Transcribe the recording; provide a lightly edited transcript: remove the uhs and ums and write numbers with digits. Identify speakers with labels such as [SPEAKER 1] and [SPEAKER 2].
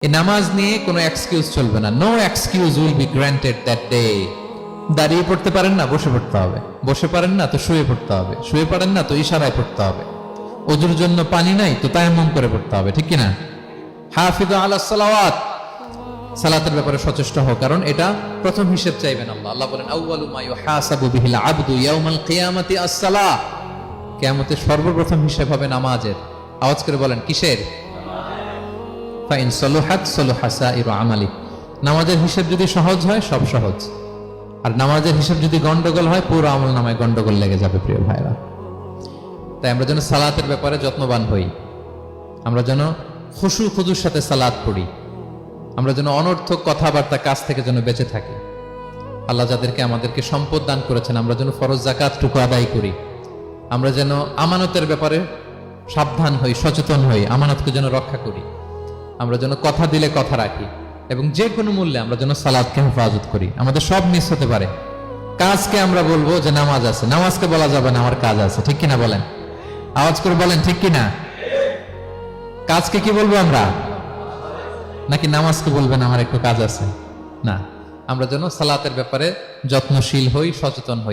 [SPEAKER 1] এই নামাজ নিয়ে কোনো এক্সকিউজ চলবে না। No excuse will be granted that day. দাঁড়িয়ে পড়তে পারেন না, বসে পড়তে হবে। বসে পারেন না তো শুয়ে পড়তে হবে। শুয়ে পারেন না তো ইশারায় পড়তে হবে। ওজুর জন্য পানি নাই তো তায়াম্মুম করে পড়তে হবে, ঠিক কিনা? হাফিজু আলাস সালাওয়াত, সালাতের ব্যাপারে সচেষ্ট হও, কারণ এটা প্রথম হিসেব চাইবেন আল্লাহ। আল্লাহ বলেন আউয়ালু মা ইউহাসাবু বিহিল আবদু ইয়াউমাল কিয়ামাতি আস-সালাহ। কিয়ামতে সর্বপ্রথম হিসেব হবে নামাজের। আওয়াজ করে বলেন কিসের? ফাইন সলুহাত সলুহা সাইরু আমালি। নামাজের হিসেব যদি সহজ হয় সব সহজ, আর নামাজের হিসেব যদি গন্ডগোল হয় পুরো আমল নামায় গন্ডগোল লেগে যাবে। প্রিয় ভাইরা, তাই আমরা যেন সালাতের ব্যাপারে যত্নবান হই, আমরা যেন খুশু খুজুর সাথে সালাত পড়ি, আমরা যেন অনর্থক কথাবার্তা কাজ থেকে যেন বেঁচে থাকি। আল্লাহ যাদেরকে আমাদেরকে সম্পদ দান করেছেন আমরা যেন ফরজ যাকাতটুকু আদায় করি, আমরা যেন আমানতের ব্যাপারে সাবধান হই, সচেতন হই, আমানতকে যেন রক্ষা করি, আমরা যেন কথা দিলে কথা রাখি, এবং যে কোনো মূল্যে আমরা যেন সালাতকে হেফাজত করি। আমাদের সব মিস হতে পারে। কাজকে আমরা বলবো যে নামাজ আছে, নামাজকে বলা যাবে না আমার কাজ আছে, ঠিক কিনা বলেন? আওয়াজ করে বলেন ঠিক কিনা? কাজকে কি বলবো আমরা, নাকি নামাজকে বলবেন আমার একটু কাজ আছে? না, আমরা যেন সালাতের ব্যাপারে যত্নশীল হই, সচেতন হই।